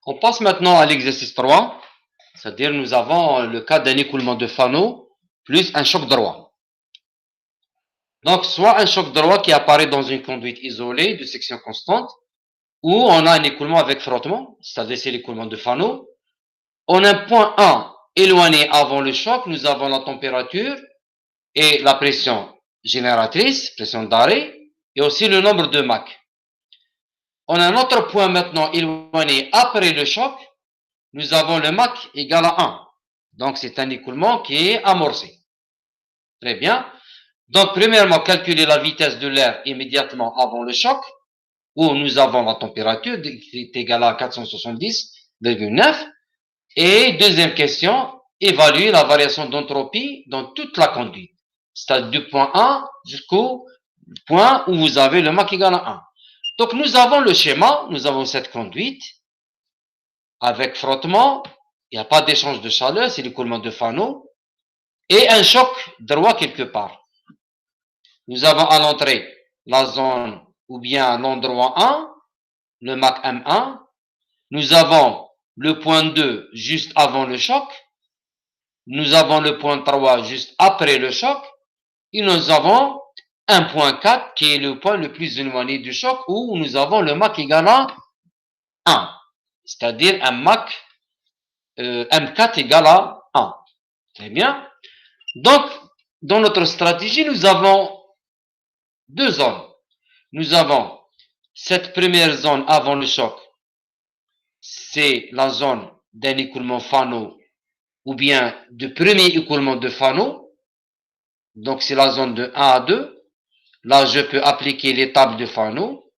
On passe maintenant à l'exercice 3, c'est-à-dire nous avons le cas d'un écoulement de Fano plus un choc droit. Donc, soit un choc droit qui apparaît dans une conduite isolée de section constante, ou on a un écoulement avec frottement, c'est-à-dire c'est l'écoulement de Fano. On a un point 1 éloigné avant le choc, nous avons la température et la pression génératrice, pression d'arrêt, et aussi le nombre de Mach. On a un autre point maintenant éloigné après le choc, nous avons le Mach égal à 1. Donc, c'est un écoulement qui est amorcé. Très bien. Donc, premièrement, calculer la vitesse de l'air immédiatement avant le choc, où nous avons la température qui est égale à 470,9. Et deuxième question, évaluer la variation d'entropie dans toute la conduite. C'est-à-dire du point 1 jusqu'au point où vous avez le Mach égal à 1. Donc, nous avons le schéma, nous avons cette conduite avec frottement, il n'y a pas d'échange de chaleur, c'est l'écoulement de Fano, et un choc droit quelque part. Nous avons à l'entrée la zone ou bien l'endroit 1, le Mach M1. Nous avons le point 2 juste avant le choc. Nous avons le point 3 juste après le choc. Et nous avons un point 4 qui est le point le plus éloigné du choc où nous avons le Mach égal à 1. C'est-à-dire un Mach M4 égal à 1. Très bien. Donc, dans notre stratégie, nous avons deux zones. Nous avons cette première zone avant le choc, c'est la zone d'un écoulement Fano ou bien de premier écoulement de Fano. Donc, c'est la zone de 1 à 2. Là, je peux appliquer les tables de Fano.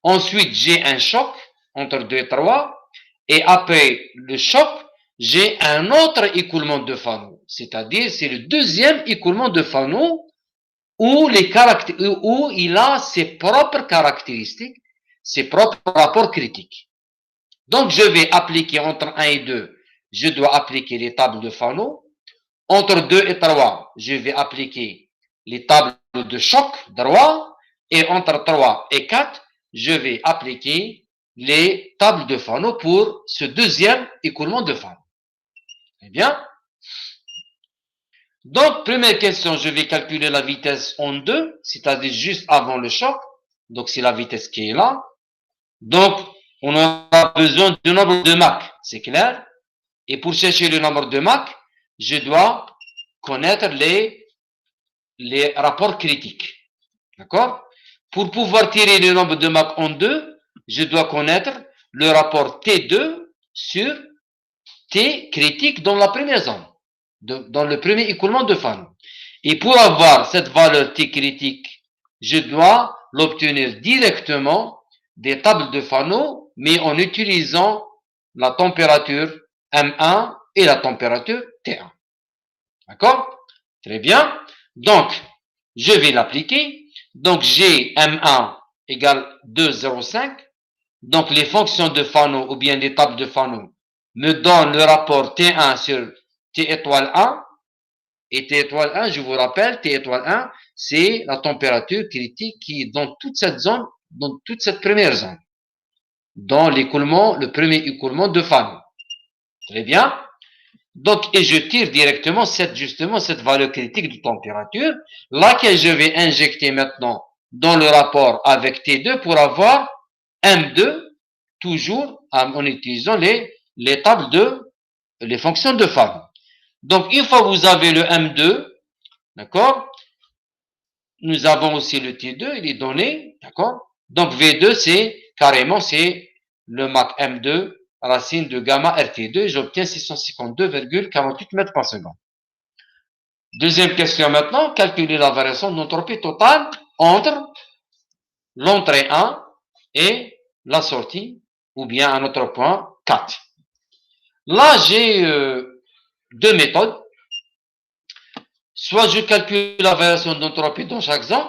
Ensuite, j'ai un choc entre 2 et 3. Et après le choc, j'ai un autre écoulement de Fano. C'est-à-dire, c'est le deuxième écoulement de Fano où il a ses propres caractéristiques, ses propres rapports critiques. Donc, je vais appliquer entre 1 et 2, je dois appliquer les tables de Fano. Entre 2 et 3, je vais appliquer les tables de choc droit. Et entre 3 et 4, je vais appliquer les tables de Fano pour ce deuxième écoulement de Fano. Eh bien, donc, première question, je vais calculer la vitesse en 2, c'est-à-dire juste avant le choc. Donc, c'est la vitesse qui est là. Donc, on aura besoin du nombre de Mach, c'est clair. Et pour chercher le nombre de Mach, je dois connaître les rapports critiques. D'accord? Pour pouvoir tirer le nombre de Mach en 2, je dois connaître le rapport T2 sur T critique dans la première zone, dans le premier écoulement de Fano. Et pour avoir cette valeur T critique, je dois l'obtenir directement des tables de Fano, mais en utilisant la température M1 et la température T1. D'accord? Très bien. Donc, je vais l'appliquer. Donc, j'ai M1 égale 2,05. Donc, les fonctions de Fano ou bien les tables de Fano me donnent le rapport T1 sur T étoile 1. Et T étoile 1, je vous rappelle, T étoile 1, c'est la température critique qui est dans toute cette zone, dans toute cette première zone. Dans l'écoulement, le premier écoulement de Fano. Très bien. Donc, et je tire directement justement cette valeur critique de température, laquelle je vais injecter maintenant dans le rapport avec T2 pour avoir M2, toujours en utilisant les tables les fonctions de Fano. Donc, une fois que vous avez le M2, d'accord, nous avons aussi le T2, il est donné, d'accord. Donc, V2, c'est le Mach M2 racine de gamma RT2, j'obtiens 652,48 mètres par seconde. Deuxième question maintenant, calculer la variation d'entropie totale entre l'entrée 1 et la sortie, ou bien un autre point 4. Là, j'ai deux méthodes. Soit je calcule la variation d'entropie dans chaque zone,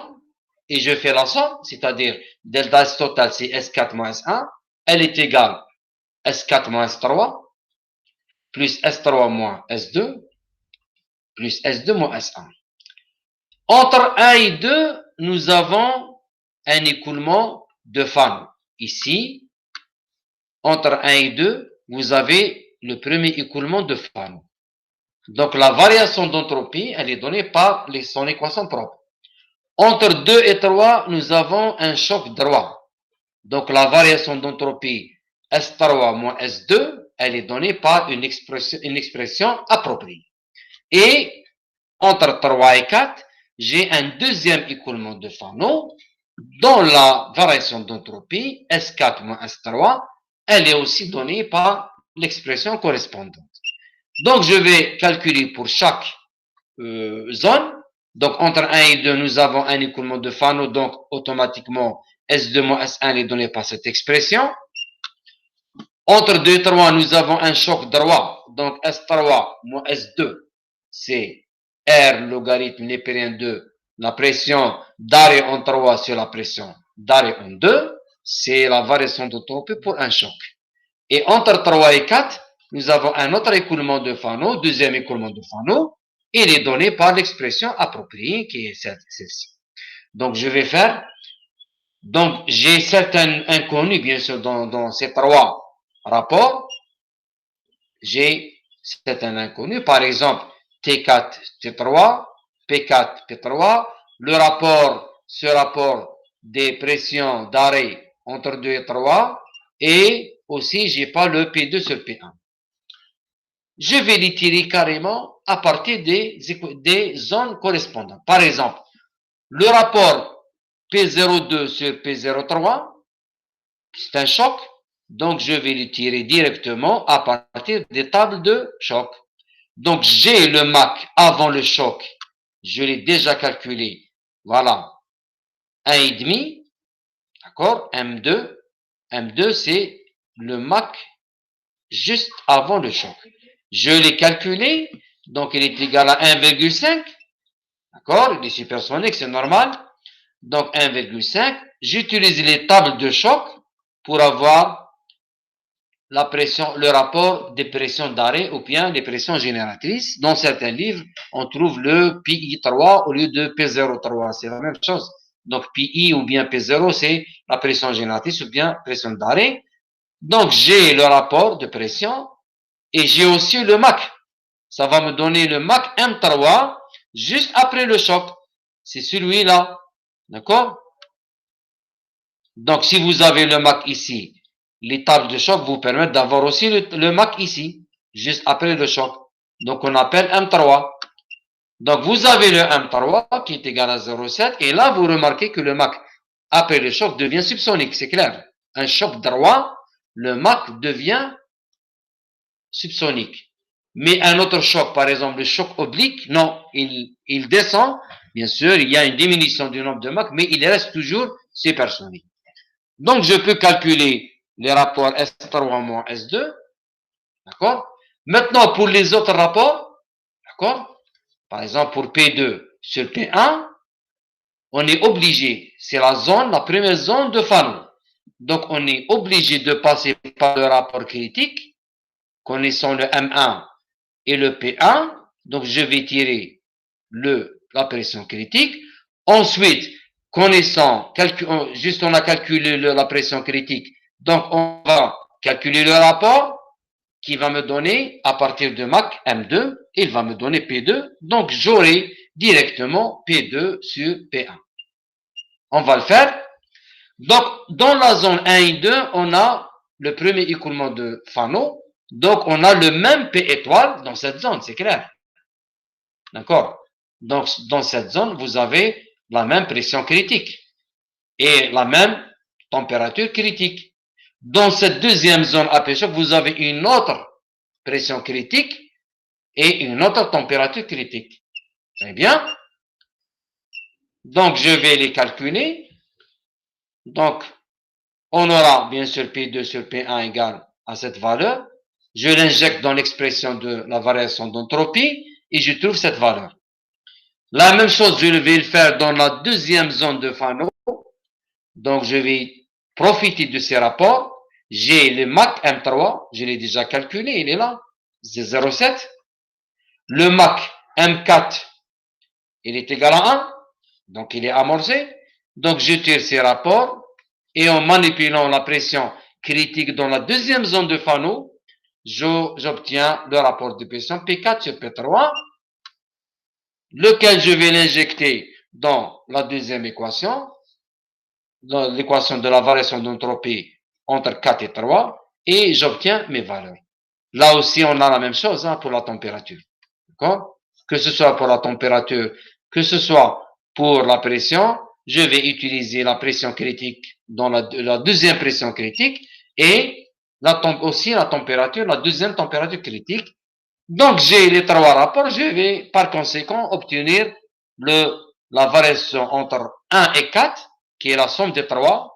et je fais la somme, c'est-à-dire delta S total, c'est S4 moins S1, elle est égale S4 moins S3, plus S3 moins S2, plus S2 moins S1. Entre 1 et 2, nous avons un écoulement de Fano. Ici, entre 1 et 2, vous avez le premier écoulement de Fano. Donc la variation d'entropie, elle est donnée par son équation propre. Entre 2 et 3, nous avons un choc droit. Donc la variation d'entropie S3 moins S2, elle est donnée par une expression appropriée. Et entre 3 et 4, j'ai un deuxième écoulement de Fano dont la variation d'entropie S4 moins S3, elle est aussi donnée par l'expression correspondante. Donc je vais calculer pour chaque zone. Donc entre 1 et 2, nous avons un écoulement de Fano, donc automatiquement S2 moins S1 est donné par cette expression. Entre 2 et 3, nous avons un choc droit, donc S3 moins S2, c'est R logarithme népérien de la pression d'arrêt en 3 sur la pression d'arrêt en 2, c'est la variation d'entropie pour un choc. Et entre 3 et 4, nous avons un autre écoulement de Fano, deuxième écoulement de Fano, il est donné par l'expression appropriée qui est celle-ci. Donc je vais faire, donc j'ai certains inconnus bien sûr dans ces trois rapports, j'ai certains inconnus, par exemple T4, T3, P4, P3, ce rapport des pressions d'arrêt entre 2 et 3, et aussi j'ai pas le P2 sur P1. Je vais les tirer carrément à partir des zones correspondantes. Par exemple, le rapport P02 sur P03, c'est un choc, donc je vais le tirer directement à partir des tables de choc. Donc j'ai le MAC avant le choc, je l'ai déjà calculé, voilà, 1,5, d'accord, M2 c'est le MAC juste avant le choc. Je l'ai calculé, donc il est égal à 1,5, d'accord, il est supersonique, c'est normal, donc 1,5, j'utilise les tables de choc pour avoir la pression, le rapport des pressions d'arrêt ou bien les pressions génératrices. Dans certains livres, on trouve le PI3 au lieu de P03, c'est la même chose. Donc PI ou bien P0, c'est la pression génératrice ou bien pression d'arrêt. Donc j'ai le rapport de pression et j'ai aussi le MAC. Ça va me donner le MAC M3 juste après le choc. C'est celui-là. D'accord? Donc si vous avez le MAC ici, les tables de choc vous permettent d'avoir aussi le MAC ici, juste après le choc. Donc on appelle M3. Donc vous avez le M3 qui est égal à 0,7 et là vous remarquez que le MAC après le choc devient subsonique, c'est clair. Un choc droit, le MAC devient subsonique. Mais un autre choc, par exemple le choc oblique, non, il descend. Bien sûr, il y a une diminution du nombre de MAC, mais il reste toujours supersonique. Donc je peux calculer les rapports S3 moins S2, d'accord? Maintenant, pour les autres rapports, d'accord? Par exemple, pour P2 sur P1, on est obligé, c'est la première zone de Fano. Donc, on est obligé de passer par le rapport critique, connaissant le M1 et le P1. Donc, je vais tirer la pression critique. Ensuite, connaissant, juste on a calculé la pression critique, donc on va calculer le rapport qui va me donner, à partir de MAC M2, il va me donner P2, donc j'aurai directement P2 sur P1. On va le faire. Donc, dans la zone 1 et 2, on a le premier écoulement de Fano, donc on a le même P étoile dans cette zone, c'est clair. D'accord? Donc, dans cette zone, vous avez la même pression critique et la même température critique. Dans cette deuxième zone AP choc, vous avez une autre pression critique et une autre température critique. Très bien. Donc, je vais les calculer. Donc, on aura bien sûr P2 sur P1 égale à cette valeur. Je l'injecte dans l'expression de la variation d'entropie et je trouve cette valeur. La même chose, je vais le faire dans la deuxième zone de Fano. Donc, je vais profiter de ces rapports. J'ai le MAC M3, je l'ai déjà calculé, il est là, c'est 0,7. Le MAC M4, il est égal à 1, donc il est amorcé. Donc, je tire ces rapports et en manipulant la pression critique dans la deuxième zone de Fano, j'obtiens le rapport de pression P4 sur P3, lequel je vais l'injecter dans la deuxième équation, dans l'équation de la variation d'entropie entre 4 et 3, et j'obtiens mes valeurs. Là aussi, on a la même chose pour la température. D'accord? Que ce soit pour la température, que ce soit pour la pression, je vais utiliser la pression critique dans la deuxième pression critique et aussi la température, la deuxième température critique. Donc, j'ai les trois rapports, je vais par conséquent obtenir la variation entre 1 et 4, qui est la somme des trois.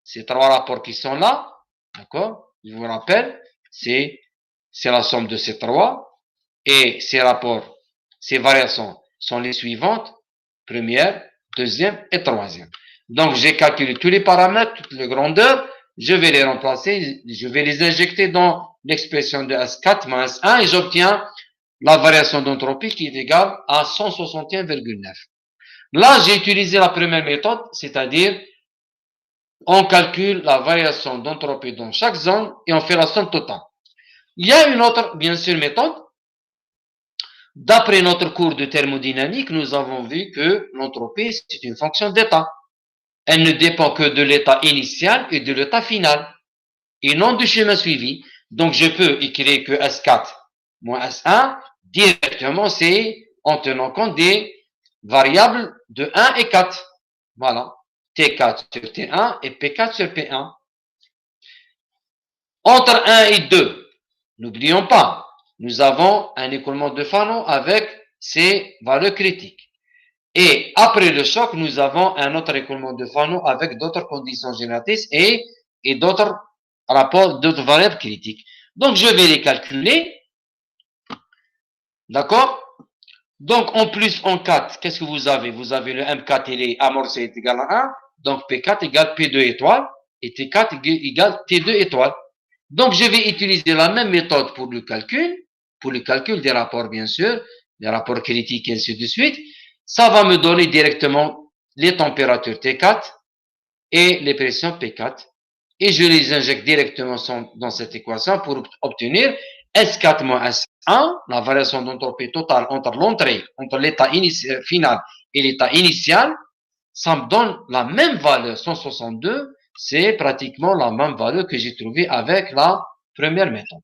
Ces trois rapports qui sont là, d'accord? Je vous rappelle, c'est la somme de ces trois. Et ces rapports, ces variations sont les suivantes. Première, deuxième et troisième. Donc, j'ai calculé tous les paramètres, toutes les grandeurs. Je vais les remplacer. Je vais les injecter dans l'expression de S4 moins S1 et j'obtiens la variation d'entropie qui est égale à 161,9. Là, j'ai utilisé la première méthode, c'est-à-dire on calcule la variation d'entropie dans chaque zone et on fait la somme totale. Il y a une autre, bien sûr, méthode. D'après notre cours de thermodynamique, nous avons vu que l'entropie, c'est une fonction d'état. Elle ne dépend que de l'état initial et de l'état final, et non du chemin suivi. Donc, je peux écrire que S4 moins S1, directement, c'est en tenant compte des variables de 1 et 4. Voilà. T4 sur T1 et P4 sur P1. Entre 1 et 2, n'oublions pas, nous avons un écoulement de Fano avec ses valeurs critiques. Et après le choc, nous avons un autre écoulement de Fano avec d'autres conditions génératrices et d'autres rapports, d'autres variables critiques. Donc, je vais les calculer. D'accord? Donc, en plus, en 4, qu'est-ce que vous avez? Vous avez le M4, il est amorcé, est égal à 1. Donc, P4 égale P2 étoile. Et T4 égale T2 étoile. Donc, je vais utiliser la même méthode pour le calcul des rapports, bien sûr, des rapports critiques et ainsi de suite. Ça va me donner directement les températures T4 et les pressions P4. Et je les injecte directement dans cette équation pour obtenir S4 moins S1, la variation d'entropie totale entre l'entrée, entre l'état final et l'état initial. Ça me donne la même valeur, 162. C'est pratiquement la même valeur que j'ai trouvée avec la première méthode.